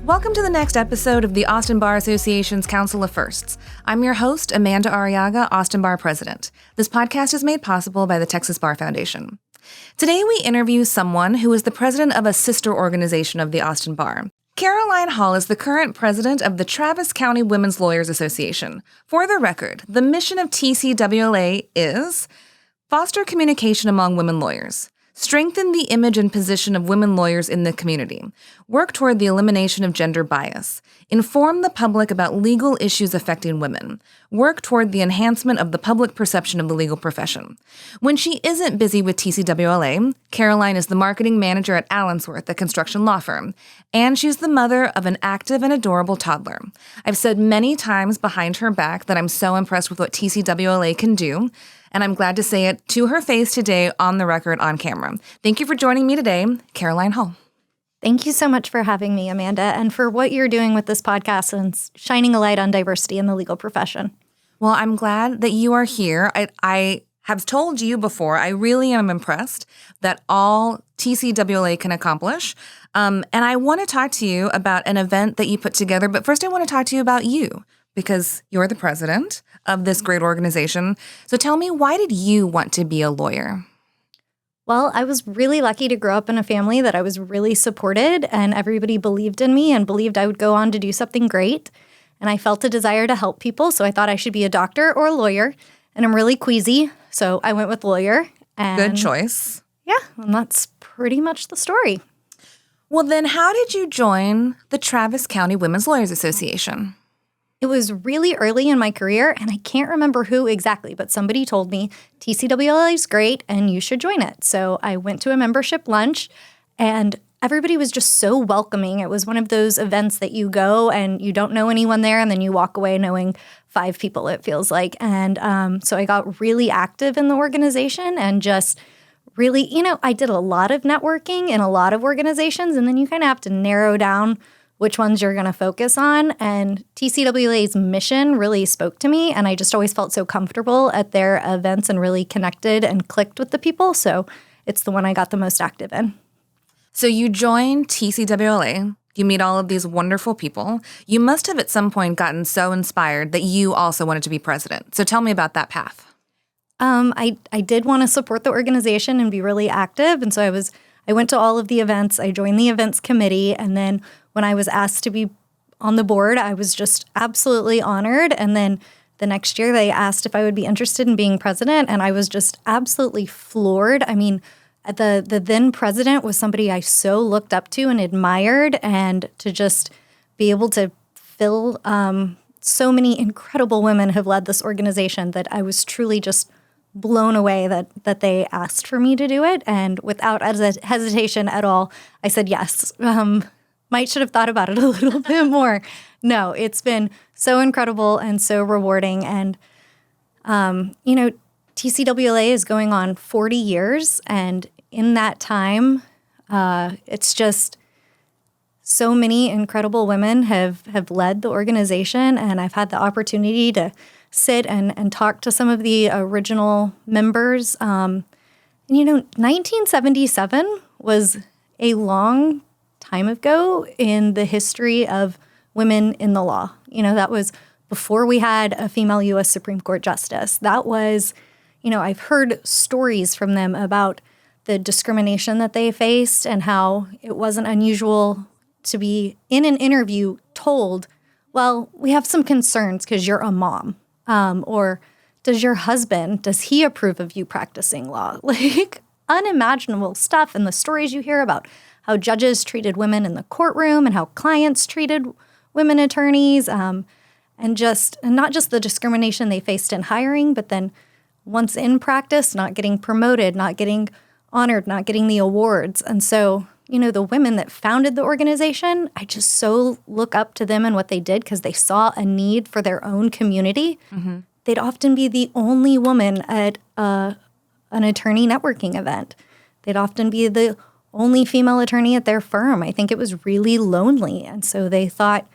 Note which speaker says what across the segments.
Speaker 1: Welcome to the next episode of the Austin Bar Association's Council of Firsts. I'm your host, Amanda Arriaga, Austin Bar President. This podcast is made possible by the Texas Bar Foundation. Today we interview someone who is the president of a sister organization of the Austin Bar. Caroline Hall is the current president of the Travis County Women's Lawyers Association. For the record, the mission of TCWLA is foster communication among women lawyers, strengthen the image and position of women lawyers in the community, work toward the elimination of gender bias, inform the public about legal issues affecting women, work toward the enhancement of the public perception of the legal profession. When she isn't busy with TCWLA, Caroline is the marketing manager at Allensworth, a construction law firm, and she's the mother of an active and adorable toddler. I've said many times behind her back that I'm so impressed with what TCWLA can do, and I'm glad to say it to her face today on the record on camera. Thank you for joining me today, Caroline Hall.
Speaker 2: Thank you so much for having me, Amanda, and for what you're doing with this podcast and shining a light on diversity in the legal profession.
Speaker 1: Well, I'm glad that you are here. I have told you before, I really am impressed that all TCWLA can accomplish. And I want to talk to you about an event that you put together, but first I want to talk to you about you, because you're the president of this great organization. So tell me, why did you want to be a lawyer?
Speaker 2: Well, I was really lucky to grow up in a family that I was really supported, and everybody believed in me and believed I would go on to do something great. And I felt a desire to help people, so I thought I should be a doctor or a lawyer. And I'm really queasy, so I went with lawyer. And
Speaker 1: good choice.
Speaker 2: Yeah, and that's pretty much the story.
Speaker 1: Well, then how did you join the Travis County Women's Lawyers Association?
Speaker 2: It was really early in my career, and I can't remember who exactly, but somebody told me TCWLA is great and you should join it. So I went to a membership lunch, and everybody was just so welcoming. It was one of those events that you go and you don't know anyone there, and then you walk away knowing 5 people, it feels like. And so I got really active in the organization and just really, I did a lot of networking in a lot of organizations, and then you kind of have to narrow down which ones you're going to focus on. And TCWLA's mission really spoke to me, and I just always felt so comfortable at their events and really connected and clicked with the people. So it's the one I got the most active in.
Speaker 1: So you joined TCWLA. You meet all of these wonderful people. You must have at some point gotten so inspired that you also wanted to be president. So tell me about that path.
Speaker 2: I did want to support the organization and be really active. And so I went to all of the events. I joined the events committee. And then when I was asked to be on the board, I was just absolutely honored. And then the next year they asked if I would be interested in being president. And I was just absolutely floored. I mean, the then president was somebody I so looked up to and admired. And to just be able to fill so many incredible women have led this organization that I was truly just blown away that they asked for me to do it. And without hesitation at all, I said yes. Might should have thought about it a little bit more. No, it's been so incredible and so rewarding. And, TCWLA is going on 40 years. And in that time, it's just so many incredible women have led the organization. And I've had the opportunity to sit and talk to some of the original members. 1977 was a long time ago in the history of women in the law. That was before we had a female U.S. Supreme Court justice. That was, I've heard stories from them about the discrimination that they faced and how it wasn't unusual to be in an interview told, well, we have some concerns because you're a mom. Or does he approve of you practicing law? Like unimaginable stuff. And the stories you hear about how judges treated women in the courtroom and how clients treated women attorneys, and not just the discrimination they faced in hiring, but then once in practice, not getting promoted, not getting honored, not getting the awards. And so, the women that founded the organization, I just so look up to them and what they did because they saw a need for their own community. Mm-hmm. They'd often be the only woman at an attorney networking event. They'd often be the only female attorney at their firm. I think it was really lonely. And so they thought,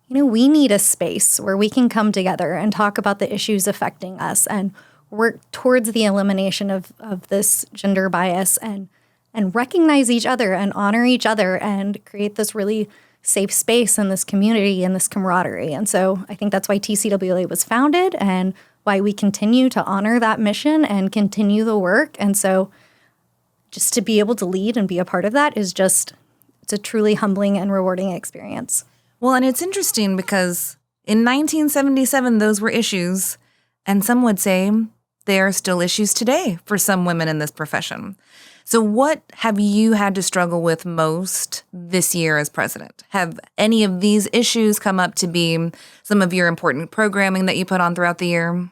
Speaker 2: we need a space where we can come together and talk about the issues affecting us and work towards the elimination of this gender bias and recognize each other and honor each other and create this really safe space and this community and this camaraderie. And so I think that's why TCWLA was founded and why we continue to honor that mission and continue the work. And so just to be able to lead and be a part of that is just, it's a truly humbling and rewarding experience.
Speaker 1: Well, and it's interesting because in 1977, those were issues, and some would say they are still issues today for some women in this profession. So what have you had to struggle with most this year as president? Have any of these issues come up to be some of your important programming that you put on throughout the year?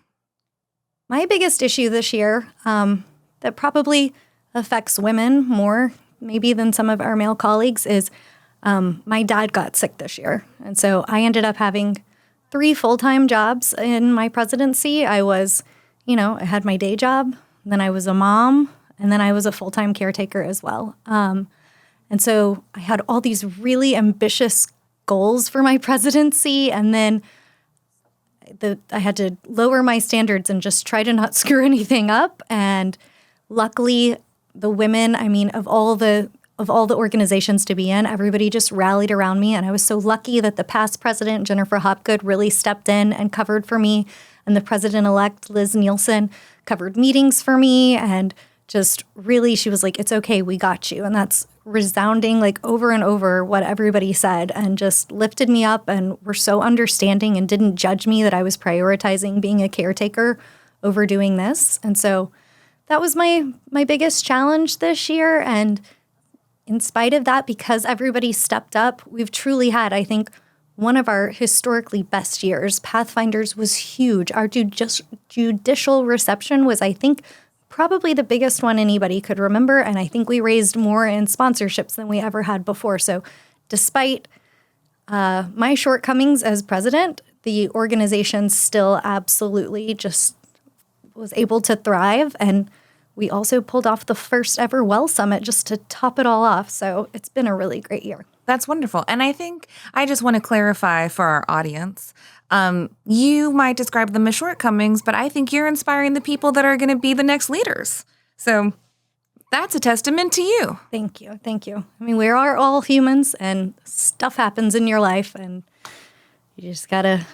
Speaker 2: My biggest issue this year that probably affects women more maybe than some of our male colleagues is my dad got sick this year. And so I ended up having 3 full-time jobs in my presidency. I was, I had my day job, then I was a mom, and then I was a full-time caretaker as well. And so I had all these really ambitious goals for my presidency, and then I had to lower my standards and just try to not screw anything up. And luckily, the women, of all the organizations to be in, everybody just rallied around me. And I was so lucky that the past president, Jennifer Hopgood, really stepped in and covered for me. And the president-elect, Liz Nielsen, covered meetings for me. And just really, she was like, it's okay, we got you. And that's resounding over and over what everybody said, and just lifted me up and were so understanding and didn't judge me that I was prioritizing being a caretaker over doing this. And so that was my biggest challenge this year. And in spite of that, because everybody stepped up, we've truly had, I think, one of our historically best years. Pathfinders was huge. Our judicial reception was, I think, probably the biggest one anybody could remember. And I think we raised more in sponsorships than we ever had before. So despite my shortcomings as president, the organization still absolutely just was able to thrive. And we also pulled off the first ever Well Summit just to top it all off. So it's been a really great year.
Speaker 1: That's wonderful. And I think I just want to clarify for our audience, you might describe them as shortcomings, but I think you're inspiring the people that are going to be the next leaders. So that's a testament to you.
Speaker 2: Thank you. Thank you. We are all humans, and stuff happens in your life, and you just gotta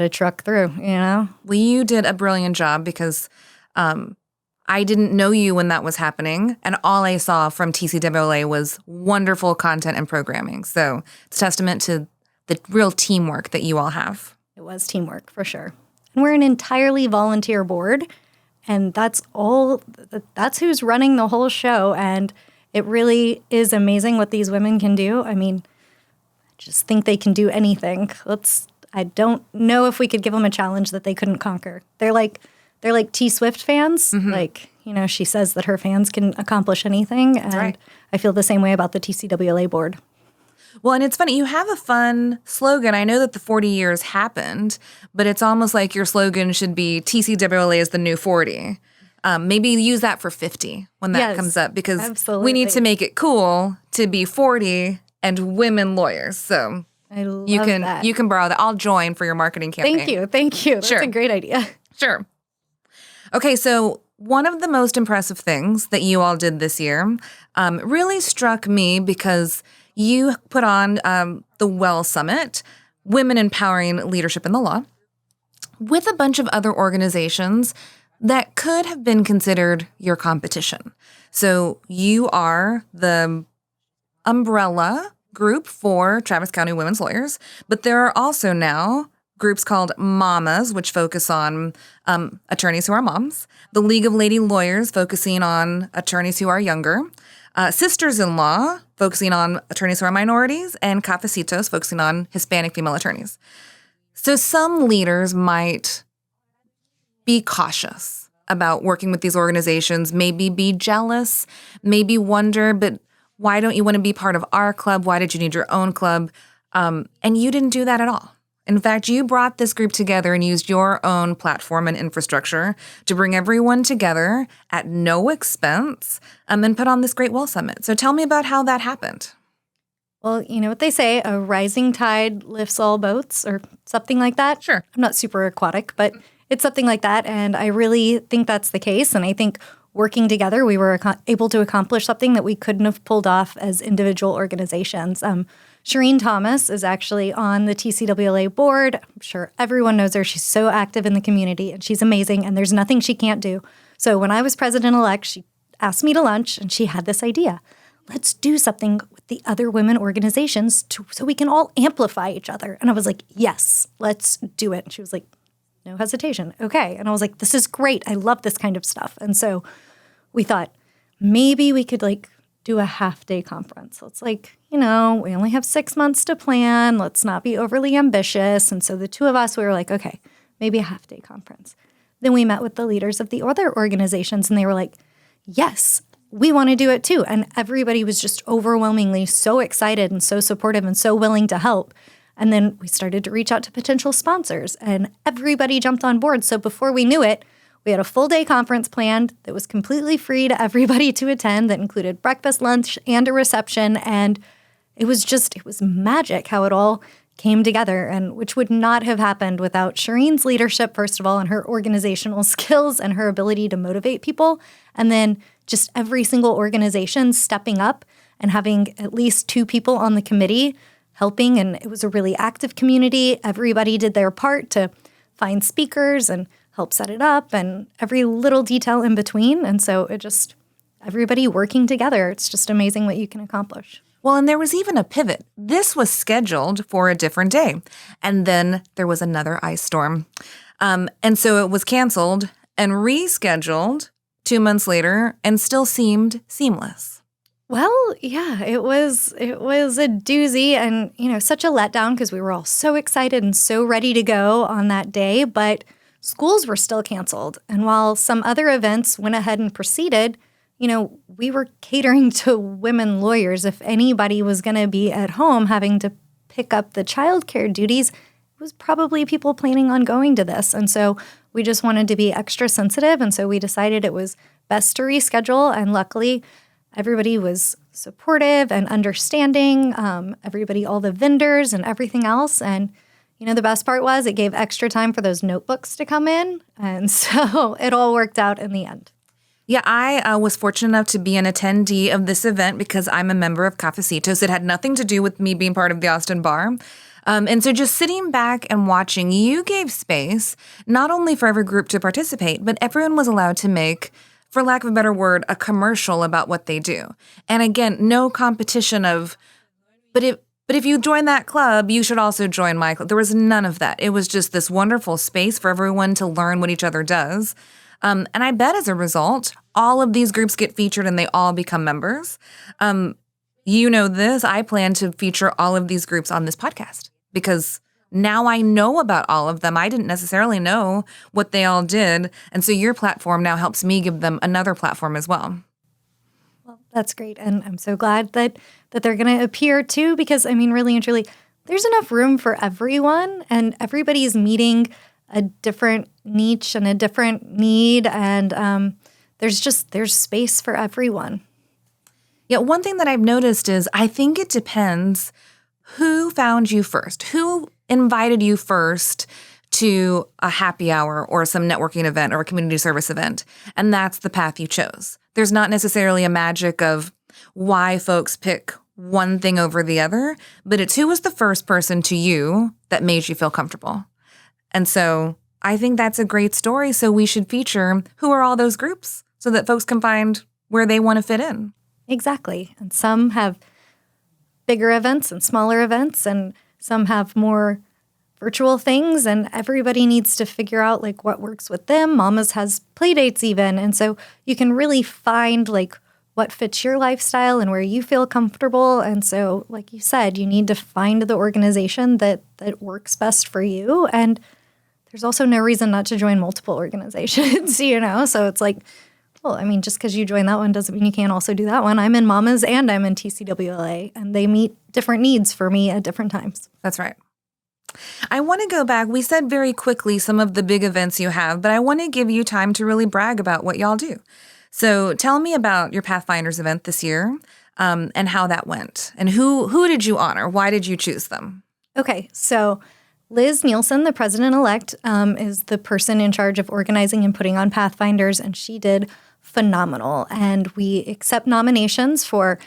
Speaker 2: truck through, Well,
Speaker 1: you did a brilliant job because I didn't know you when that was happening, and all I saw from TCWLA was wonderful content and programming. So it's a testament to the real teamwork that you all have.
Speaker 2: It was teamwork, for sure. And we're an entirely volunteer board, and that's who's running the whole show, and it really is amazing what these women can do. I just think they can do anything. I don't know if we could give them a challenge that they couldn't conquer. They're like T Swift fans. Mm-hmm. She says that her fans can accomplish anything. And
Speaker 1: right.
Speaker 2: I feel the same way about the TCWLA board.
Speaker 1: Well, and it's funny, you have a fun slogan. I know that the 40 years happened, but it's almost like your slogan should be TCWLA is the new 40. Maybe use that for 50 when that comes up, because
Speaker 2: absolutely.
Speaker 1: We need to make it cool to be 40 and women lawyers. So
Speaker 2: I love
Speaker 1: that. You can borrow that. I'll join for your marketing campaign.
Speaker 2: Thank you. That's
Speaker 1: sure.
Speaker 2: a great idea.
Speaker 1: Sure. Okay, so one of the most impressive things that you all did this year really struck me because you put on the Well Summit, Women Empowering Leadership in the Law, with a bunch of other organizations that could have been considered your competition. So you are the umbrella group for Travis County women's lawyers, but there are also now groups called Mamas, which focus on attorneys who are moms, the League of Lady Lawyers, focusing on attorneys who are younger, Sisters-in-Law, focusing on attorneys who are minorities, and Cafecitos, focusing on Hispanic female attorneys. So some leaders might be cautious about working with these organizations, maybe be jealous, maybe wonder, but why don't you want to be part of our club? Why did you need your own club? And you didn't do that at all. In fact, you brought this group together and used your own platform and infrastructure to bring everyone together at no expense and put on this great Well Summit. So tell me about how that happened.
Speaker 2: Well, you know what they say, a rising tide lifts all boats, or something like that.
Speaker 1: Sure.
Speaker 2: I'm not super aquatic, but it's something like that. And I really think that's the case. And I think working together, we were able to accomplish something that we couldn't have pulled off as individual organizations. Shireen Thomas is actually on the TCWLA board. I'm sure everyone knows her. She's so active in the community, and she's amazing, and there's nothing she can't do. So when I was president-elect, she asked me to lunch, and she had this idea. Let's do something with the other women organizations so we can all amplify each other. And I was like, yes, let's do it. And she was like, no hesitation. Okay. And I was like, this is great. I love this kind of stuff. And so we thought maybe we could do a half-day conference. So it's we only have 6 months to plan. Let's not be overly ambitious. And so the two of us, we were like, okay, maybe a half-day conference. Then we met with the leaders of the other organizations, and they were like, yes, we want to do it too. And everybody was just overwhelmingly so excited and so supportive and so willing to help. And then we started to reach out to potential sponsors, and everybody jumped on board. So before we knew it, we had a full day conference planned that was completely free to everybody to attend, that included breakfast, lunch, and a reception. And it was magic how it all came together, and which would not have happened without Shireen's leadership, first of all, and her organizational skills and her ability to motivate people. And then just every single organization stepping up and having at least 2 people on the committee helping. And it was a really active community. Everybody did their part to find speakers and help set it up, and every little detail in between. And so everybody working together. It's just amazing what you can accomplish.
Speaker 1: Well, and there was even a pivot. This was scheduled for a different day. And then there was another ice storm. And so it was canceled and rescheduled 2 months later, and still seemed seamless.
Speaker 2: Well, yeah, it was a doozy, and, such a letdown because we were all so excited and so ready to go on that day. But schools were still canceled. And while some other events went ahead and proceeded, we were catering to women lawyers. If anybody was going to be at home having to pick up the childcare duties, it was probably people planning on going to this. And so we just wanted to be extra sensitive. And so we decided it was best to reschedule. And luckily, everybody was supportive and understanding, everybody, all the vendors and everything else. And, the best part was it gave extra time for those notebooks to come in. And so it all worked out in the end.
Speaker 1: Yeah, I was fortunate enough to be an attendee of this event because I'm a member of Cafecitos. It had nothing to do with me being part of the Austin Bar. And so just sitting back and watching, you gave space not only for every group to participate, but everyone was allowed to make, for lack of a better word, a commercial about what they do. And again, no competition of, but if you join that club, you should also join my club. There was none of that. It was just this wonderful space for everyone to learn what each other does. And I bet as a result, all of these groups get featured and they all become members. This, I plan to feature all of these groups on this podcast because now I know about all of them. I didn't necessarily know what they all did. And so your platform now helps me give them another platform as well.
Speaker 2: Well, that's great. And I'm so glad that they're going to appear too, because really and truly, there's enough room for everyone, and everybody's meeting a different niche and a different need. And there's space for everyone.
Speaker 1: Yeah, one thing that I've noticed is I think it depends who found you first, who invited you first to a happy hour or some networking event or a community service event, and that's the path you chose. There's not necessarily a magic of why folks pick one thing over the other, but it's who was the first person to you that made you feel comfortable. And so I think that's a great story. So we should feature who are all those groups so that folks can find where they want to fit in.
Speaker 2: Exactly. And some have bigger events and smaller events, and some have more virtual things, and everybody needs to figure out what works with them. Mama's has play dates even. And so you can really find what fits your lifestyle and where you feel comfortable. And so, like you said, you need to find the organization that works best for you. And there's also no reason not to join multiple organizations, So it's just because you join that one doesn't mean you can't also do that one. I'm in Mama's and I'm in TCWLA, and they meet different needs for me at different times.
Speaker 1: That's right. I want to go back. We said very quickly some of the big events you have, but I want to give you time to really brag about what y'all do. So tell me about your Pathfinders event this year and how that went. And who did you honor? Why did you choose them?
Speaker 2: Okay, so Liz Nielsen, the president-elect, is the person in charge of organizing and putting on Pathfinders, and she did phenomenal. And we accept nominations for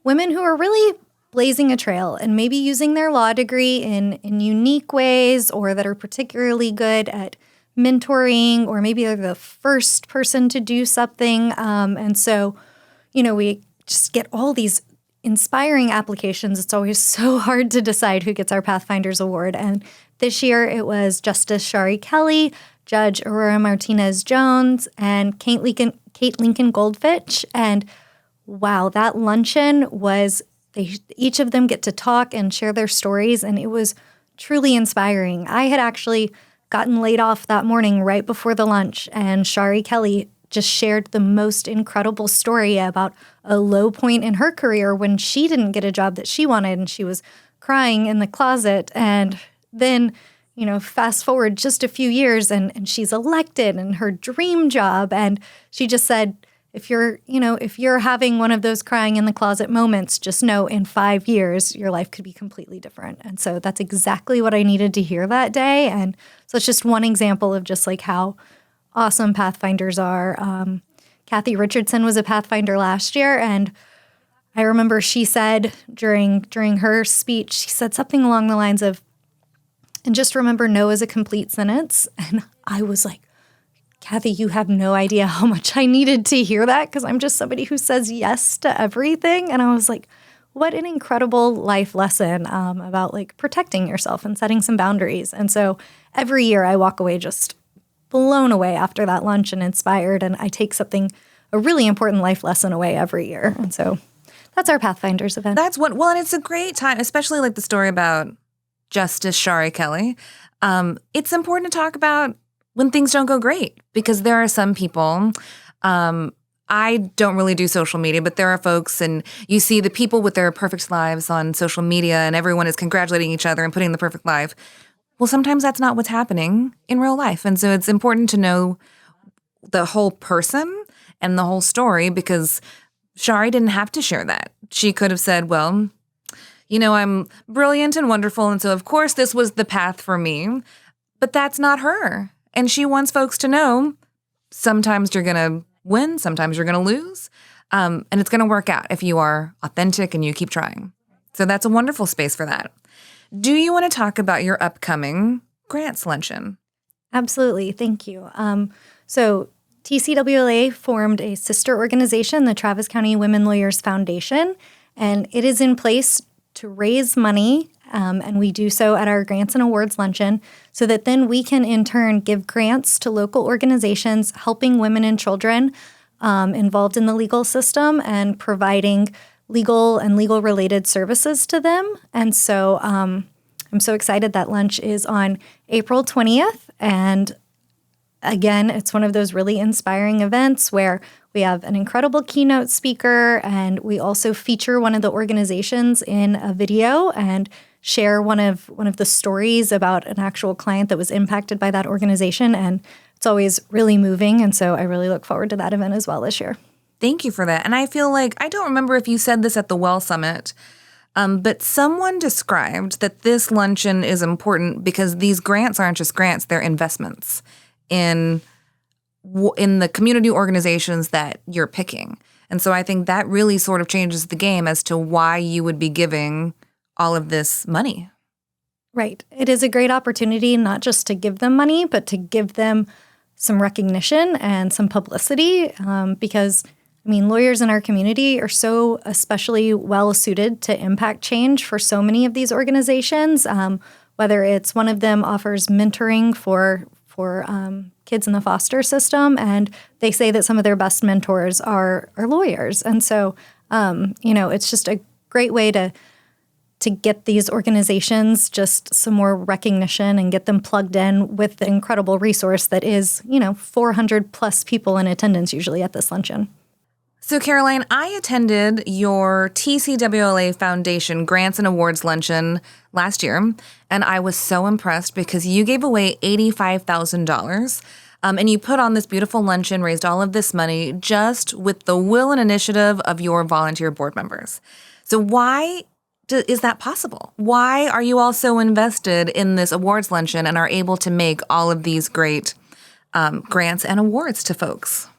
Speaker 2: women who are really blazing a trail and maybe using their law degree in unique ways, or that are particularly good at mentoring, or maybe they're the first person to do something. And so, we just get all these inspiring applications. It's always so hard to decide who gets our Pathfinders Award. And this year it was Justice Shari Kelly, Judge Aurora Martinez-Jones, and Kate Lincoln Goldfinch. And wow, that luncheon was, each of them get to talk and share their stories, and it was truly inspiring. I had actually gotten laid off that morning right before the lunch, and Shari Kelly just shared the most incredible story about a low point in her career when she didn't get a job that she wanted, and she was crying in the closet. And then, fast forward just a few years, and she's elected in her dream job. And she just said, if you're having one of those crying in the closet moments, just know in 5 years, your life could be completely different. And so that's exactly what I needed to hear that day. And so it's just one example of just like how awesome Pathfinders are. Kathy Richardson was a Pathfinder last year, and I remember she said during her speech, she said something along the lines of, and just remember, no is a complete sentence. And I was like, Kathy, you have no idea how much I needed to hear that, because I'm just somebody who says yes to everything. And I was like, what an incredible life lesson about like protecting yourself and setting some boundaries. And so every year I walk away just blown away after that lunch and inspired, and I take a really important life lesson away every year. And so that's our Pathfinders event.
Speaker 1: Well, and it's a great time, especially like the story about Justice Shari Kelly. It's important to talk about when things don't go great, because there are some people, I don't really do social media, but there are folks, and you see the people with their perfect lives on social media, and everyone is congratulating each other and putting the perfect life. Well, sometimes that's not what's happening in real life. And so it's important to know the whole person and the whole story, because Shari didn't have to share that. She could have said, well, I'm brilliant and wonderful, and so of course this was the path for me. But that's not her. And she wants folks to know sometimes you're going to win, sometimes you're going to lose, and it's going to work out if you are authentic and you keep trying. So that's a wonderful space for that. Do you want to talk about your upcoming grants luncheon?
Speaker 2: Absolutely. Thank you. So TCWLA formed a sister organization, the Travis County Women Lawyers Foundation, and it is in place to raise money, and we do so at our Grants and Awards luncheon, so that then we can in turn give grants to local organizations helping women and children involved in the legal system and providing legal and legal-related services to them. And so I'm so excited that lunch is on April 20th. And again, it's one of those really inspiring events where we have an incredible keynote speaker, and we also feature one of the organizations in a video and share one of the stories about an actual client that was impacted by that organization. And it's always really moving. And so I really look forward to that event as well this year.
Speaker 1: Thank you for that. And I feel like, I don't remember if you said this at the Well Summit, but someone described that this luncheon is important because these grants aren't just grants, they're investments in the community organizations that you're picking. And so I think that really sort of changes the game as to why you would be giving all of this money.
Speaker 2: Right. It is a great opportunity not just to give them money, but to give them some recognition and some publicity because lawyers in our community are so especially well suited to impact change for so many of these organizations, whether it's one of them offers mentoring for kids in the foster system, and they say that some of their best mentors are lawyers. And so, it's just a great way to get these organizations just some more recognition and get them plugged in with the incredible resource that is, 400 plus people in attendance usually at this luncheon.
Speaker 1: So, Caroline, I attended your TCWLA Foundation Grants and Awards luncheon last year, and I was so impressed because you gave away $85,000, and you put on this beautiful luncheon, raised all of this money just with the will and initiative of your volunteer board members. So why is that possible? Why are you all so invested in this awards luncheon and are able to make all of these great grants and awards to folks?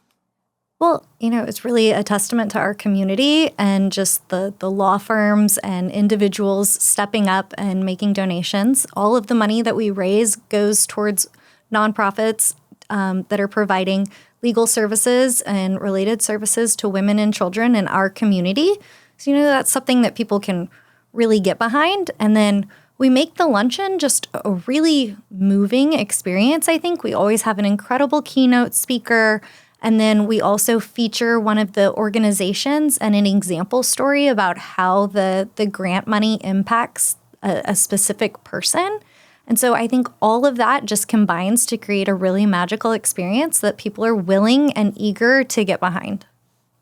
Speaker 2: Well, it's really a testament to our community and just the law firms and individuals stepping up and making donations. All of the money that we raise goes towards nonprofits that are providing legal services and related services to women and children in our community. So, that's something that people can really get behind. And then we make the luncheon just a really moving experience, I think. We always have an incredible keynote speaker. And then we also feature one of the organizations and an example story about how the grant money impacts a specific person. And so I think all of that just combines to create a really magical experience that people are willing and eager to get behind.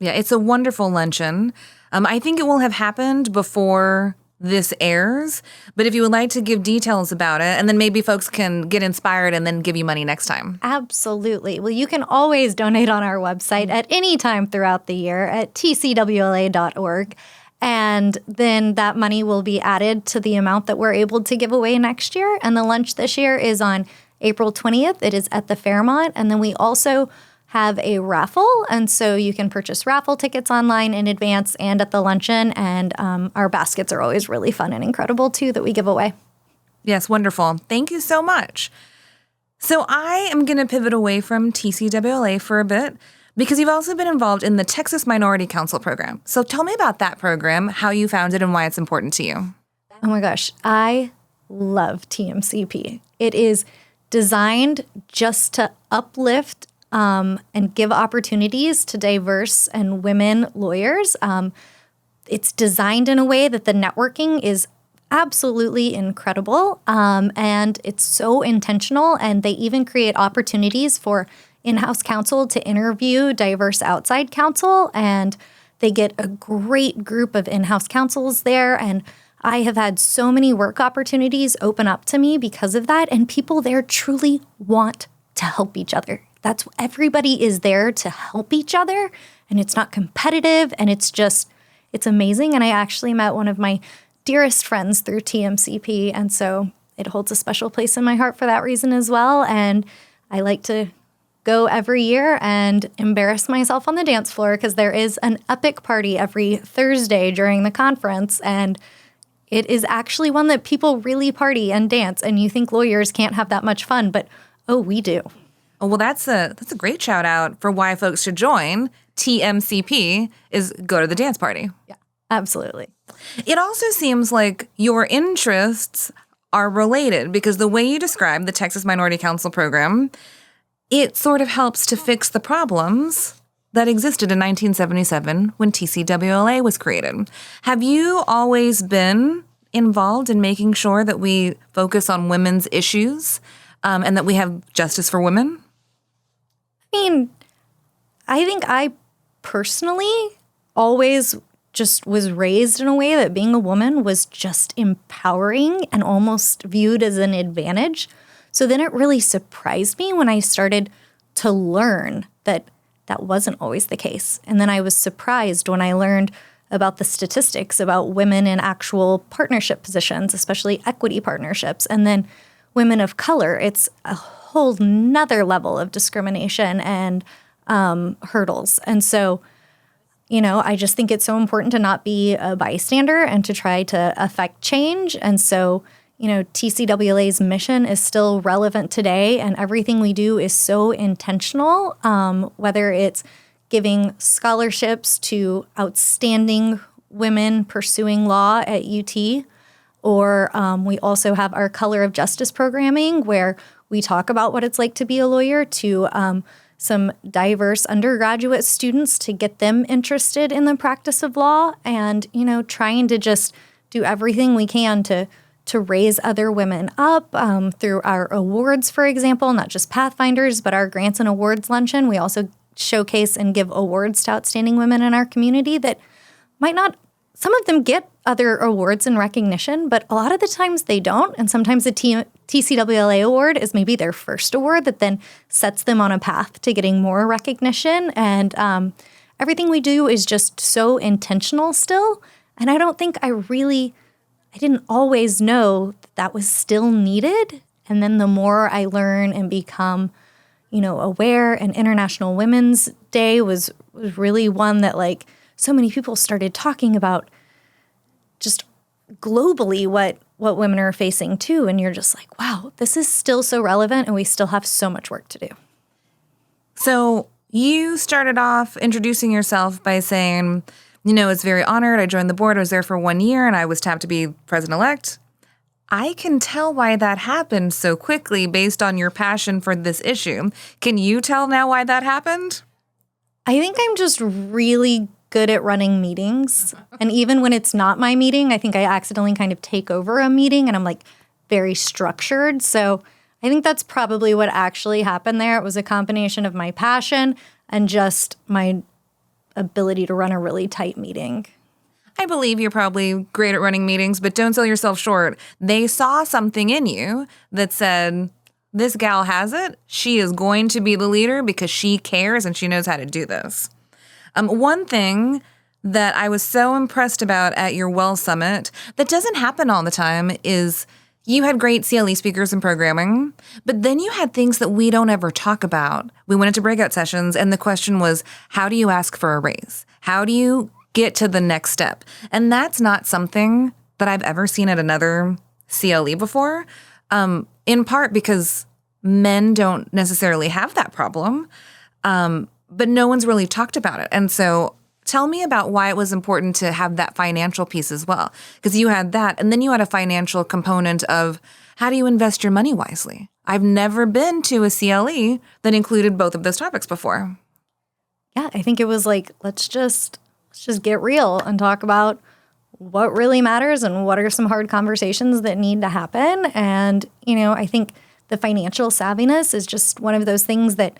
Speaker 1: Yeah, it's a wonderful luncheon. I think it will have happened before this airs, but if you would like to give details about it, and then maybe folks can get inspired and then give you money next time.
Speaker 2: Absolutely. Well, you can always donate on our website at any time throughout the year at tcwla.org. And then that money will be added to the amount that we're able to give away next year. And the lunch this year is on April 20th. It is at the Fairmont. And then we also have a raffle. And so you can purchase raffle tickets online in advance and at the luncheon. And our baskets are always really fun and incredible, too, that we give away.
Speaker 1: Yes, wonderful. Thank you so much. So I am going to pivot away from TCWLA for a bit because you've also been involved in the Texas Minority Council program. So tell me about that program, how you found it, and why it's important to you.
Speaker 2: Oh my gosh, I love TMCP. It is designed just to uplift and give opportunities to diverse and women lawyers. It's designed in a way that the networking is absolutely incredible, and it's so intentional, and they even create opportunities for in-house counsel to interview diverse outside counsel, and they get a great group of in-house counsels there, and I have had so many work opportunities open up to me because of that, and people there truly want to help each other. Everybody is there to help each other, and it's not competitive, and it's amazing. And I actually met one of my dearest friends through TMCP, and so it holds a special place in my heart for that reason as well. And I like to go every year and embarrass myself on the dance floor because there is an epic party every Thursday during the conference, and it is actually one that people really party and dance, and you think lawyers can't have that much fun, but oh, we do.
Speaker 1: Oh, well, that's a great shout out for why folks should join TMCP is go to the dance party.
Speaker 2: Yeah, absolutely.
Speaker 1: It also seems like your interests are related because the way you describe the Texas Minority Council program, it sort of helps to fix the problems that existed in 1977 when TCWLA was created. Have you always been involved in making sure that we focus on women's issues and that we have justice for women?
Speaker 2: I think I personally always just was raised in a way that being a woman was just empowering and almost viewed as an advantage. So then it really surprised me when I started to learn that that wasn't always the case. And then I was surprised when I learned about the statistics about women in actual partnership positions, especially equity partnerships, and then women of color. It's a whole nother level of discrimination and hurdles. And so, I just think it's so important to not be a bystander and to try to affect change. And so, TCWLA's mission is still relevant today, and everything we do is so intentional, whether it's giving scholarships to outstanding women pursuing law at UT, or we also have our Color of Justice programming where we talk about what it's like to be a lawyer to some diverse undergraduate students to get them interested in the practice of law and, trying to just do everything we can to raise other women up through our awards, for example, not just Pathfinders, but our Grants and Awards Luncheon. We also showcase and give awards to outstanding women in our community that might not, some of them get other awards and recognition, but a lot of the times they don't. And sometimes the TCWLA award is maybe their first award that then sets them on a path to getting more recognition. And everything we do is just so intentional still. And I don't think I didn't always know that was still needed. And then the more I learn and become, aware, and International Women's Day was was really one that like so many people started talking about just globally what women are facing too. And you're just like, wow, this is still so relevant and we still have so much work to do.
Speaker 1: So you started off introducing yourself by saying, it's very honored. I joined the board. I was there for 1 year and I was tapped to be president-elect. I can tell why that happened so quickly based on your passion for this issue. Can you tell now why that happened?
Speaker 2: I think I'm just really good at running meetings. And even when it's not my meeting, I think I accidentally kind of take over a meeting and I'm like very structured. So I think that's probably what actually happened there. It was a combination of my passion and just my ability to run a really tight meeting.
Speaker 1: I believe you're probably great at running meetings, but don't sell yourself short. They saw something in you that said, this gal has it. She is going to be the leader because she cares and she knows how to do this. One thing that I was so impressed about at your Well Summit that doesn't happen all the time is you had great CLE speakers and programming, but then you had things that we don't ever talk about. We went into breakout sessions and the question was, how do you ask for a raise? How do you get to the next step? And that's not something that I've ever seen at another CLE before, in part because men don't necessarily have that problem, but no one's really talked about it. And so tell me about why it was important to have that financial piece as well, because you had that, and then you had a financial component of how do you invest your money wisely? I've never been to a CLE that included both of those topics before.
Speaker 2: Yeah, I think it was like, let's just get real and talk about what really matters and what are some hard conversations that need to happen. And, I think the financial savviness is just one of those things that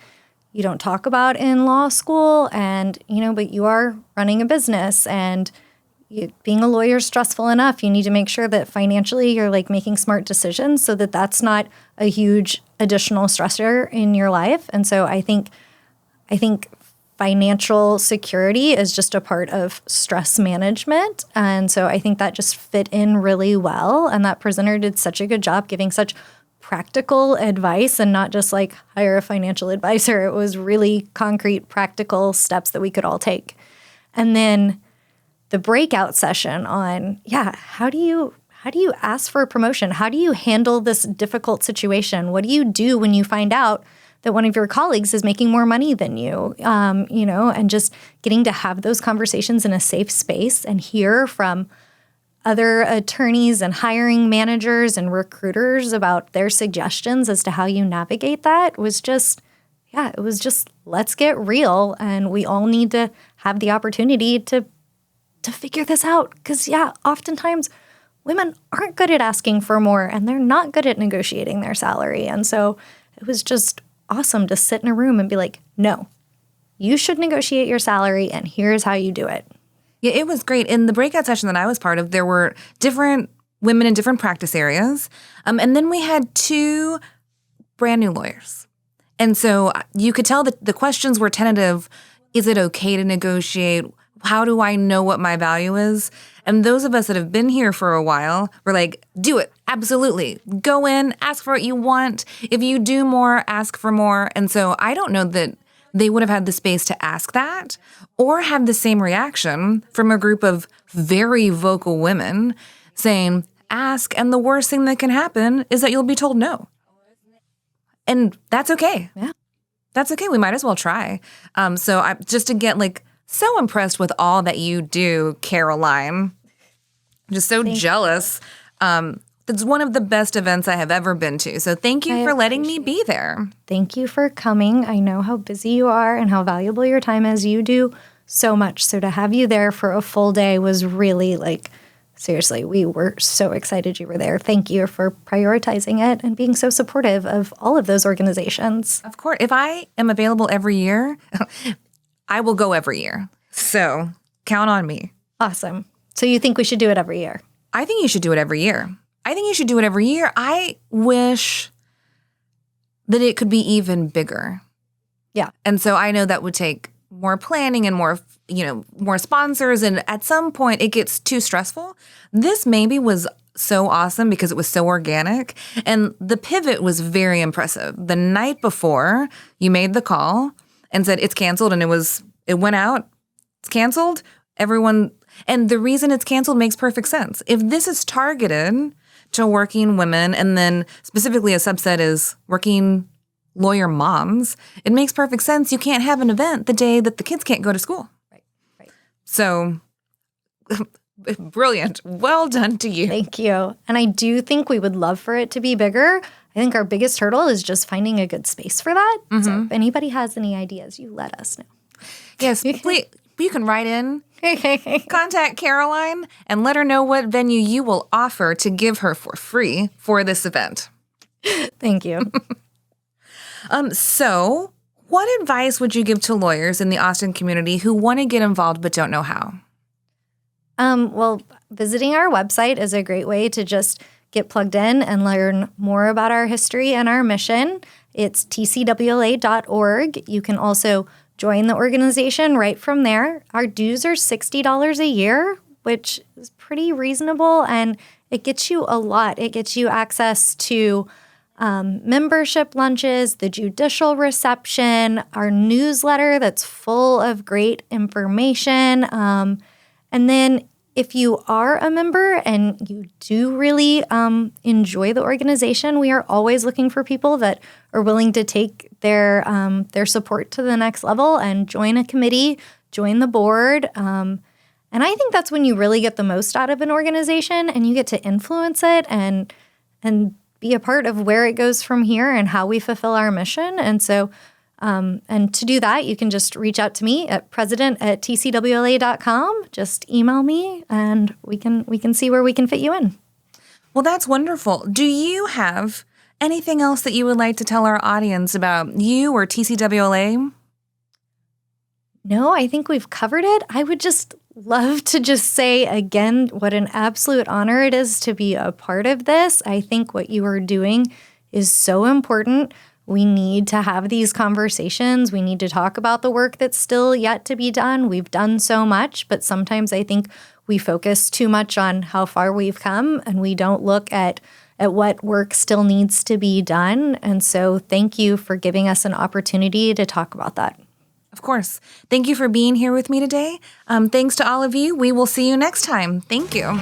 Speaker 2: you don't talk about in law school. And, but you are running a business and being a lawyer is stressful enough. You need to make sure that financially you're like making smart decisions so that that's not a huge additional stressor in your life. And so I think financial security is just a part of stress management. And so I think that just fit in really well. And that presenter did such a good job giving such practical advice and not just like hire a financial advisor. It was really concrete, practical steps that we could all take. And then the breakout session on, how do you ask for a promotion? How do you handle this difficult situation? What do you do when you find out that one of your colleagues is making more money than you, and just getting to have those conversations in a safe space and hear from other attorneys and hiring managers and recruiters about their suggestions as to how you navigate that was just, it was just, let's get real. And we all need to have the opportunity to figure this out. Because, oftentimes women aren't good at asking for more and they're not good at negotiating their salary. And so it was just awesome to sit in a room and be like, no, you should negotiate your salary and here's how you do it.
Speaker 1: Yeah, it was great. In the breakout session that I was part of, there were different women in different practice areas. And then we had 2 brand new lawyers. And so you could tell that the questions were tentative. Is it okay to negotiate? How do I know what my value is? And those of us that have been here for a while were like, do it. Absolutely. Go in, ask for what you want. If you do more, ask for more. And so I don't know that they would have had the space to ask that or have the same reaction from a group of very vocal women saying, ask, and the worst thing that can happen is that you'll be told no. And that's okay.
Speaker 2: Yeah.
Speaker 1: That's okay. We might as well try. So I just to get so impressed with all that you do, Caroline. I'm just so jealous. It's one of the best events I have ever been to. So thank you for letting me be there.
Speaker 2: Thank you for coming. I know how busy you are and how valuable your time is. You do so much. So to have you there for a full day was really seriously, we were so excited you were there. Thank you for prioritizing it and being so supportive of all of those organizations.
Speaker 1: Of course. If I am available every year, I will go every year. So count on me.
Speaker 2: Awesome. So you think we should do it every year?
Speaker 1: I think you should do it every year. I wish that it could be even bigger.
Speaker 2: Yeah.
Speaker 1: And so I know that would take more planning and more sponsors. And at some point it gets too stressful. This maybe was so awesome because it was so organic. And the pivot was very impressive. The night before you made the call and said it's canceled and it was It went out. It's canceled. Everyone, and the reason it's canceled makes perfect sense. If this is targeted to working women, and then specifically a subset is working lawyer moms, it makes perfect sense. You can't have an event the day that the kids can't go to school.
Speaker 2: Right.
Speaker 1: So brilliant. Well done to you.
Speaker 2: Thank you. And I do think we would love for it to be bigger. I think our biggest hurdle is just finding a good space for that. So if anybody has any ideas, you let us know.
Speaker 1: Yes, please. You can write in, contact Caroline, and let her know what venue you will offer to give her for free for this event.
Speaker 2: Thank you.
Speaker 1: So what advice would you give to lawyers in the Austin community who want to get involved but don't know how?
Speaker 2: Well, visiting our website is a great way to just get plugged in and learn more about our history and our mission. It's tcwla.org. You can also join the organization right from there. Our dues are $60 a year, which is pretty reasonable, and it gets you a lot. It gets you access to membership lunches, the judicial reception, our newsletter that's full of great information. And then if you are a member and you do really enjoy the organization, we are always looking for people that are willing to take their support to the next level and join a committee, join the board. And I think that's when you really get the most out of an organization, and you get to influence it and be a part of where it goes from here and how we fulfill our mission. And so and to do that, you can just reach out to me at president@tcwla.com. Just email me and we can see where we can fit you in.
Speaker 1: Well, that's wonderful. Do you have anything else that you would like to tell our audience about you or TCWLA?
Speaker 2: No, I think we've covered it. I would just love to just say again what an absolute honor it is to be a part of this. I think what you are doing is so important. We need to have these conversations. We need to talk about the work that's still yet to be done. We've done so much, but sometimes I think we focus too much on how far we've come, and we don't look at what work still needs to be done. And so thank you for giving us an opportunity to talk about that.
Speaker 1: Of course. Thank you for being here with me today. Thanks to all of you. We will see you next time. Thank you.